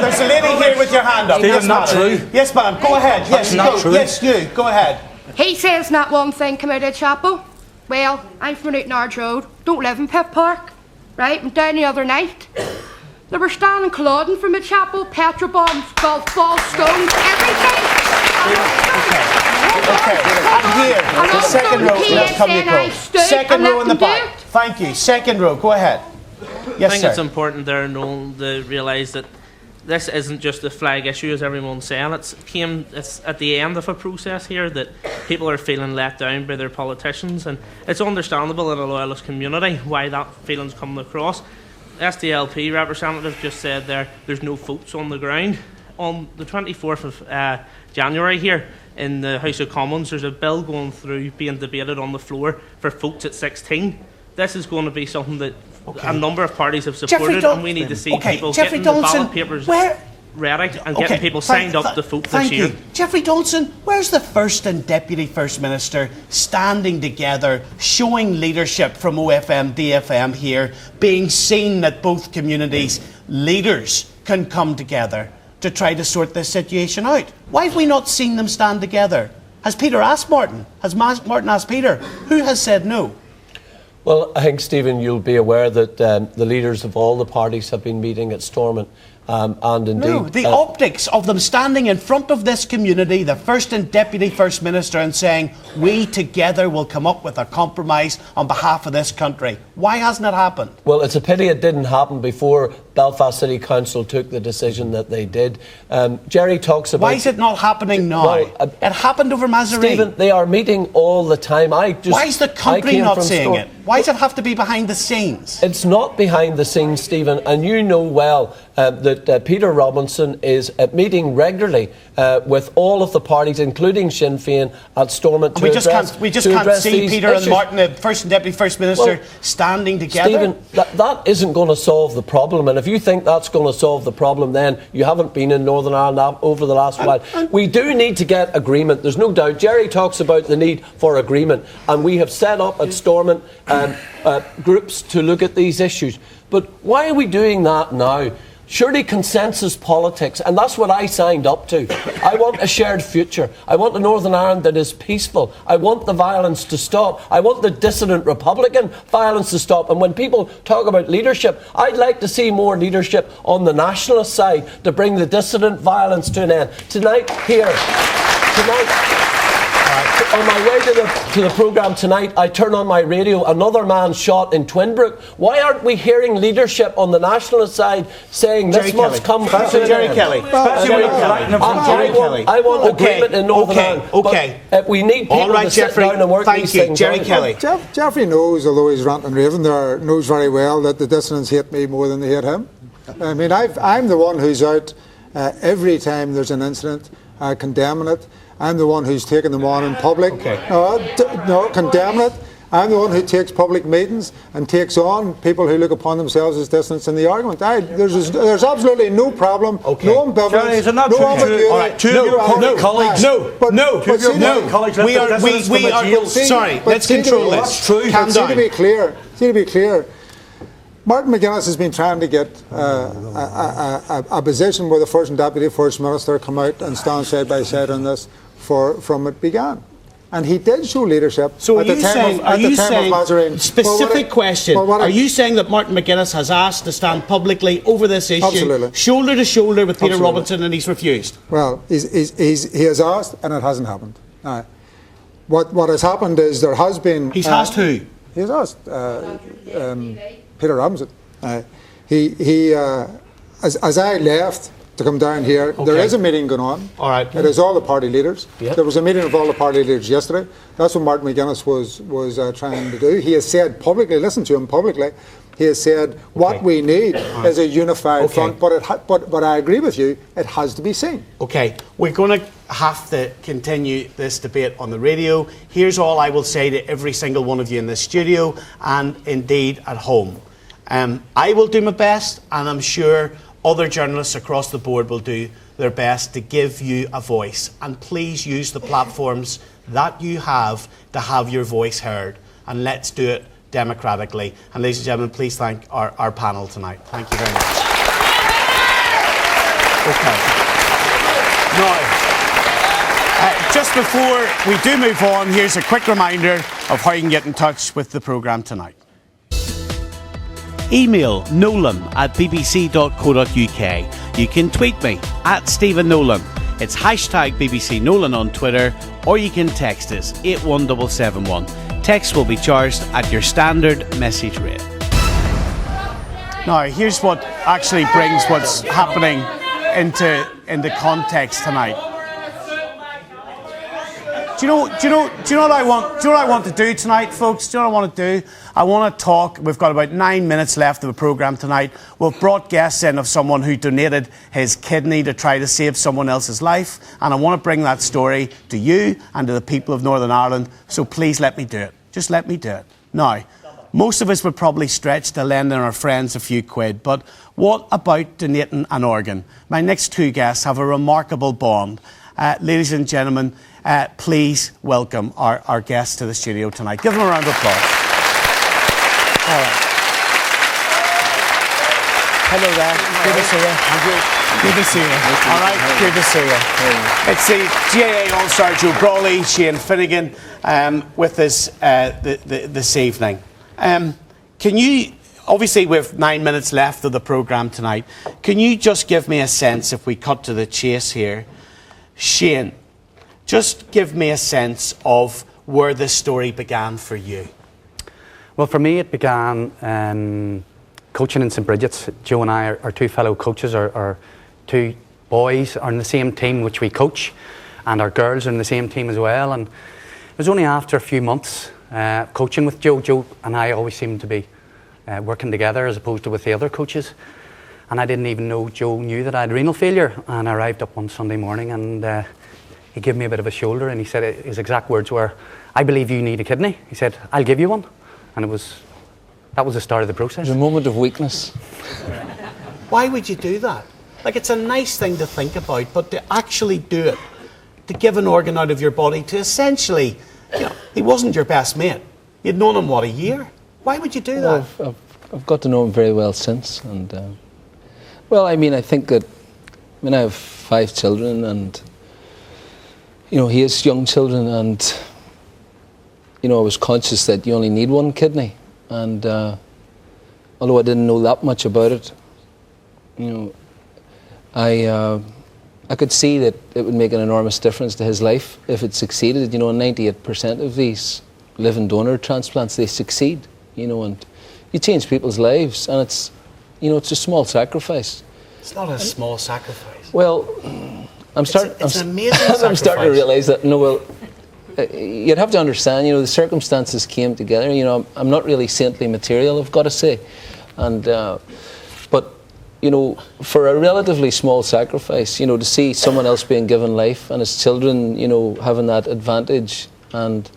There's a lady here with your hand up. Stephen, not true. Yes, madam, go ahead. Yes, you, go ahead. He says not one thing come out of the chapel. Well, I'm from Newton Ards Road, don't live in Pitt Park, right? I'm down the other night. They were standing colliding from the chapel, petrol bombs, false stones, everything. come you saying I go. stood Second and row let in the them do back. Thank you. Second row, go ahead. Yes, I think sir. it's important there, Nolan, to realise that this isn't just a flag issue, as everyone's saying. It's at the end of a process here that people are feeling let down by their politicians, and it's understandable in a loyalist community why that feeling's coming across. SDLP representative just said there's no votes on the ground. On the 24th of January here in the House of Commons, there's a bill going through being debated on the floor for votes at 16. This is going to be something that a number of parties have supported, and we need to see people getting the ballot papers ready and getting people signed up to vote this year. Jeffrey Donaldson, where's the First and Deputy First Minister standing together, showing leadership from OFM, DFM here, being seen that both communities' leaders can come together to try to sort this situation out? Why have we not seen them stand together? Has Peter asked Martin? Has Martin asked Peter? Who has said no? Well, I think, Stephen, you'll be aware that the leaders of all the parties have been meeting at Stormont. And indeed, no, the optics of them standing in front of this community, the First and Deputy First Minister, and saying, we together will come up with a compromise on behalf of this country. Why hasn't it happened? Well, it's a pity it didn't happen before Belfast City Council took the decision that they did. Jerry talks about... Why is it not happening now? Well, it happened over Mazarin. Stephen, they are meeting all the time. Why is the country not seeing it? Why does it have to be behind the scenes? It's not behind the scenes, Stephen, and you know well that Peter Robinson is meeting regularly with all of the parties, including Sinn Féin, at Stormont to address We just can't see Peter issues. and Martin, the First and Deputy First Minister, standing together. Stephen, that isn't going to solve the problem, and if you think that's going to solve the problem, then you haven't been in Northern Ireland over the last while. We do need to get agreement, there's no doubt. Jerry talks about the need for agreement, and we have set up at Stormont groups to look at these issues. But why are we doing that now? Surely consensus politics, and that's what I signed up to. I want a shared future. I want a Northern Ireland that is peaceful. I want the violence to stop. I want the dissident Republican violence to stop. And when people talk about leadership, I'd like to see more leadership on the nationalist side to bring the dissident violence to an end. Tonight, on my way to the programme tonight, I turn on my radio, another man shot in Twinbrook. Why aren't we hearing leadership on the nationalist side saying this must come to an Jerry end? Kelly. I want agreement in Northern Ireland. Okay. But we need people to sit down and work these things Jerry out. Kelly. Jeffrey knows, although he's ranting and raving there, knows very well that the dissidents hate me more than they hate him. I mean, I'm the one who's out every time there's an incident condemning it. I'm the one who's taking them on in public. No, condemning it. I'm the one who takes public meetings and takes on people who look upon themselves as dissidents in the argument. There's absolutely no problem, no ambivalence, Jerry, is it not no true? ambiguity. All right, two of your colleagues. Let's control this. Calm down. To be clear, Martin McGuinness has been trying to get a position where the First and Deputy First Minister come out and stand side by side on this from it began. And he did show leadership So at the time of Mazarin. Specific question. Are you saying that Martin McGuinness has asked to stand publicly over this issue, Absolutely. shoulder to shoulder with Peter Absolutely. Robinson, and he's refused? Well, he has asked, and it hasn't happened. What has happened is there has been... He's asked who? He has asked Peter Robinson. As I left to come down here, there is a meeting going on. All right. It is all the party leaders. Yep. There was a meeting of all the party leaders yesterday. That's what Martin McGuinness was trying to do. He has said publicly, listen to him publicly, he has said what we need is a unified front, but I agree with you, it has to be seen. Okay, we're going to have to continue this debate on the radio. Here's all I will say to every single one of you in this studio and indeed at home. I will do my best, and I'm sure other journalists across the board will do their best to give you a voice. And please use the platforms that you have to have your voice heard. And let's do it democratically. And ladies and gentlemen, please thank our panel tonight. Thank you very much. Okay. Now, just before we do move on, here's a quick reminder of how you can get in touch with the programme tonight. Email nolan@bbc.co.uk. You can tweet me @Stephen Nolan. It's #BBC Nolan on Twitter, or you can text us 81771. Text will be charged at your standard message rate. Now, here's what actually brings what's happening into context tonight. Do you know what I want? Do you know what I want to do tonight, folks? Do you know what I want to do? I want to talk. We've got about 9 minutes left of the programme tonight. We've brought guests in of someone who donated his kidney to try to save someone else's life, and I want to bring that story to you and to the people of Northern Ireland. So please let me do it. Just let me do it. Now, most of us would probably stretch to lending our friends a few quid, but what about donating an organ? My next two guests have a remarkable bond. Ladies and gentlemen, please welcome our guests to the studio tonight. Give them a round of applause. All right. Hello there. Good to see you. Good to see you. All right, good to see you. It's the GAA All-Star Joe Brawley, Shane Finnegan with us this evening. Can you, obviously we have 9 minutes left of the programme tonight, can you just give me a sense, if we cut to the chase here, Shane, just give me a sense of where this story began for you. Well, for me it began coaching in St Bridget's. Joe and I are two fellow coaches. Our two boys are in the same team which we coach, and our girls are in the same team as well. And it was only after a few months coaching with Joe and I always seemed to be working together as opposed to with the other coaches. And I didn't even know Joe knew that I had renal failure. And I arrived up one Sunday morning and he gave me a bit of a shoulder and he said, his exact words were, "I believe you need a kidney." He said, "I'll give you one." And that was the start of the process. It was a moment of weakness. Why would you do that? Like, it's a nice thing to think about, but to actually do it, to give an organ out of your body, to essentially, he wasn't your best mate. You'd known him, what, a year? Why would you do that? I've got to know him very well since. And I think that, I have 5 children and, he has young children and, I was conscious that you only need one kidney. And although I didn't know that much about it, I could see that it would make an enormous difference to his life if it succeeded. 98% of these living donor transplants, they succeed, and you change people's lives, and it's a small sacrifice. It's not a small sacrifice. Well, It's an amazing sacrifice. I'm starting to realise that. You'd have to understand. The circumstances came together. I'm not really saintly material, I've got to say, and but for a relatively small sacrifice, to see someone else being given life and his children, having that advantage, and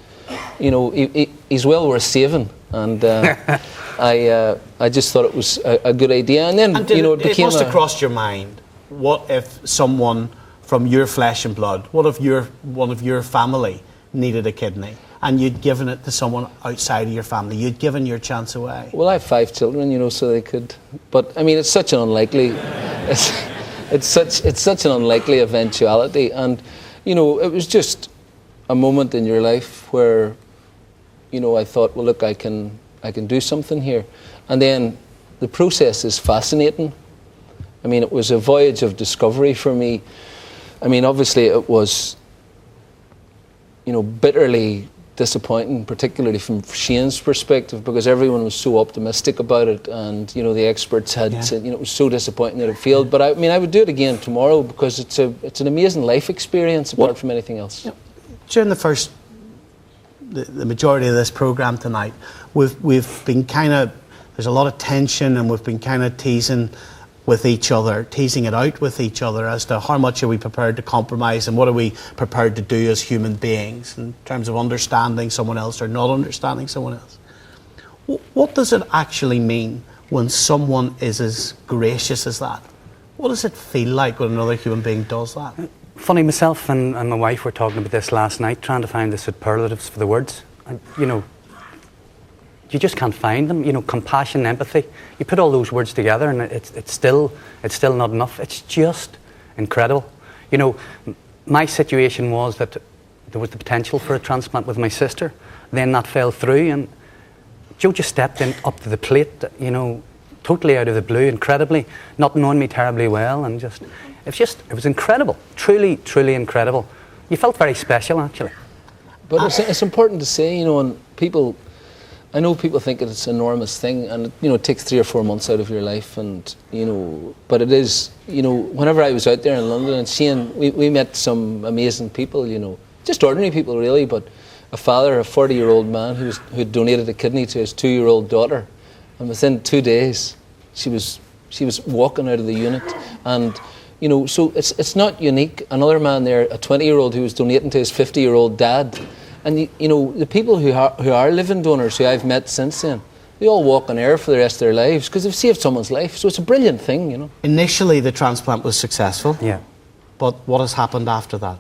he's well worth saving, and I just thought it was a good idea, and then it became. It must have crossed your mind. What if someone from your flesh and blood, what if one of your family needed a kidney, and you'd given it to someone outside of your family? You'd given your chance away. Well, I have 5 children, so they could. But it's such an unlikely. It's such an unlikely eventuality, and it was just a moment in your life where, I thought, well, look, I can do something here, and then the process is fascinating. It was a voyage of discovery for me. Obviously, it was. Bitterly disappointing, particularly from Shane's perspective, because everyone was so optimistic about it, and the experts had said, it was so disappointing that it failed. But I would do it again tomorrow, because it's an amazing life experience apart from anything else. During the majority of this programme tonight, we've been there's a lot of tension, and we've been teasing it out with each other as to how much are we prepared to compromise and what are we prepared to do as human beings in terms of understanding someone else or not understanding someone else. What does it actually mean when someone is as gracious as that? What does it feel like when another human being does that? Funny, myself and my wife were talking about this last night, trying to find the superlatives for the words. And, you just can't find them. Compassion, empathy. You put all those words together, and it's still not enough. It's just incredible. My situation was that there was the potential for a transplant with my sister. Then that fell through, and Joe just stepped in up to the plate. Totally out of the blue, incredibly, not knowing me terribly well, and it was incredible. Truly, truly incredible. You felt very special, actually. But it's important to say, you know, and people, I know people think it's an enormous thing, and you know, it takes 3 or 4 months out of your life, and you know, but it is, you know, whenever I was out there in London and seeing, we met some amazing people, you know, just ordinary people really, but a father, a 40-year-old man who had donated a kidney to his 2-year-old daughter, and within 2 days, she was walking out of the unit, and you know, so it's not unique. Another man there, a 20-year-old who was donating to his 50-year-old dad. And you know, the people who are living donors who I've met since then, they all walk on air for the rest of their lives because they've saved someone's life. So it's a brilliant thing, you know. Initially, the transplant was successful. Yeah. But what has happened after that?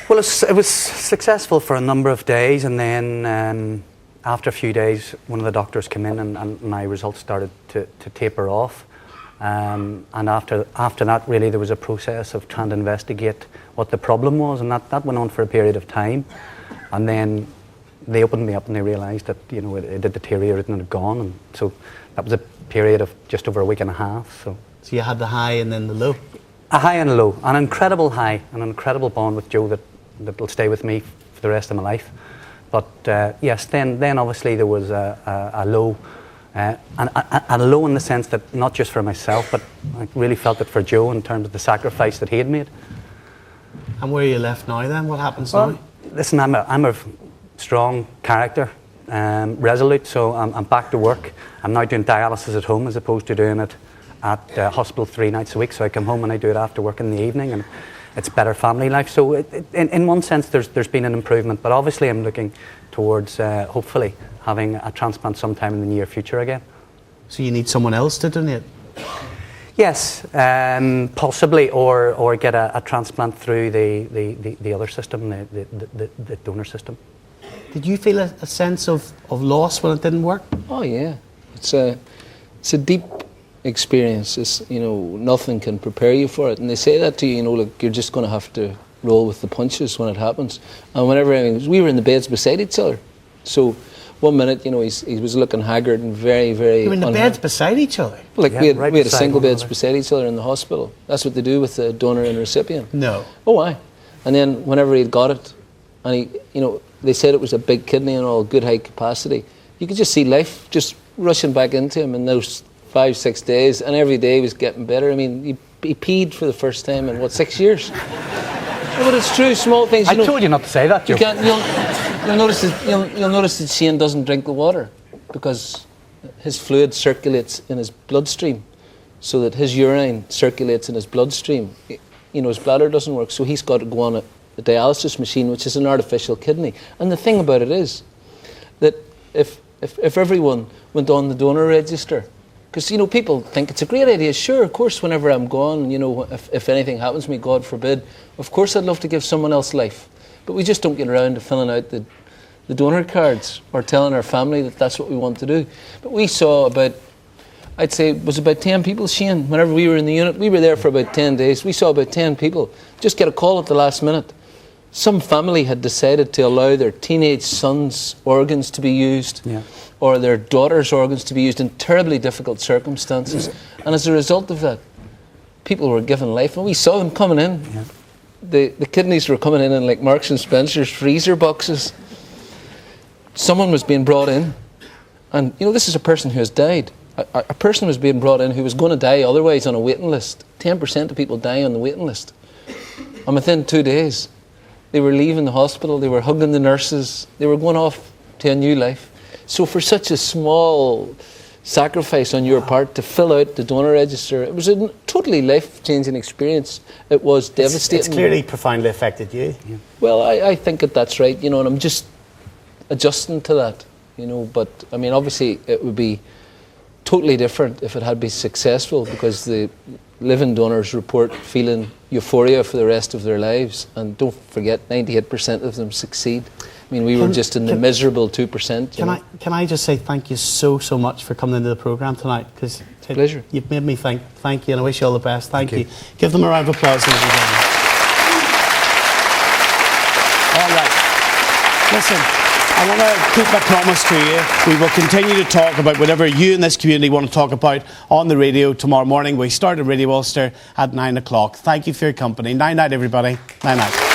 Well, it was successful for a number of days, and then after a few days, one of the doctors came in, and my results started to taper off. And after that, really, there was a process of trying to investigate what the problem was, and that went on for a period of time. And then they opened me up and they realised that, you know, it had deteriorated and it had gone. And so that was a period of just over a week and a half. So you had the high and then the low? A high and a low. An incredible high, an incredible bond with Joe that will stay with me for the rest of my life. But yes, then obviously there was a low. And a low in the sense that not just for myself, but I really felt it for Joe in terms of the sacrifice that he had made. And where are you left now then? What happens now? Listen, I'm a strong character, resolute, so I'm back to work. I'm now doing dialysis at home as opposed to doing it at hospital 3 nights a week. So I come home and I do it after work in the evening, and it's better family life. So in one sense, there's been an improvement, but obviously I'm looking towards hopefully having a transplant sometime in the near future again. So you need someone else to donate? Yes, possibly, or get a transplant through the other system, the donor system. Did you feel a sense of loss when it didn't work? Oh yeah, it's a deep experience. It's, you know, nothing can prepare you for it, and they say that to you, you know, like you're just going to have to roll with the punches when it happens. And whenever we were in the beds beside each other, so. 1 minute, you know, he was looking haggard and very, very. You were in the beds beside each other? Like we had a single beds beside each other in the hospital. That's what they do with the donor and recipient. No. Oh, aye. And then whenever he'd got it, and he, you know, they said it was a big kidney and all, good high capacity. You could just see life just rushing back into him in those 5-6 days, and every day he was getting better. I mean, he peed for the first time in 6 years. But it's true, small things. I told you not to say that, Joe. You'll notice that Shane doesn't drink the water because his fluid circulates in his bloodstream, so that his urine circulates in his bloodstream. You know, his bladder doesn't work, so he's got to go on a dialysis machine, which is an artificial kidney. And the thing about it is that if everyone went on the donor register, because, you know, people think it's a great idea. Sure, of course, whenever I'm gone, you know, if anything happens to me, God forbid, of course I'd love to give someone else life. But we just don't get around to filling out the donor cards or telling our family that that's what we want to do. But we saw about, I'd say it was about 10 people, Shane, whenever we were in the unit. We were there for about 10 days. We saw about 10 people just get a call at the last minute. Some family had decided to allow their teenage son's organs to be used. Yeah. Or their daughter's organs to be used in terribly difficult circumstances. And as a result of that, people were given life. And we saw them coming in. Yeah. The kidneys were coming in like Marks and Spencer's freezer boxes. Someone was being brought in. And, you know, this is a person who has died. A person was being brought in who was going to die otherwise on a waiting list. 10% of people die on the waiting list. And within 2 days, they were leaving the hospital. They were hugging the nurses. They were going off to a new life. So for such a small sacrifice on your part to fill out the donor register, it was a totally life-changing experience. It was devastating. It's clearly profoundly affected you. Yeah. Well, I think that's right, you know, and I'm just adjusting to that, you know. But, I mean, obviously it would be totally different if it had been successful, because the living donors report feeling euphoria for the rest of their lives. And don't forget, 98% of them succeed. I mean, we were just in the miserable 2%. Can I just say thank you so much for coming into the programme tonight? Because pleasure. You've made me think. Thank you, and I wish you all the best. Thank you. Give them a round of applause. All right. Listen, I want to keep my promise to you. We will continue to talk about whatever you in this community want to talk about on the radio tomorrow morning. We start at Radio Ulster at 9 o'clock. Thank you for your company. Night, everybody. Night.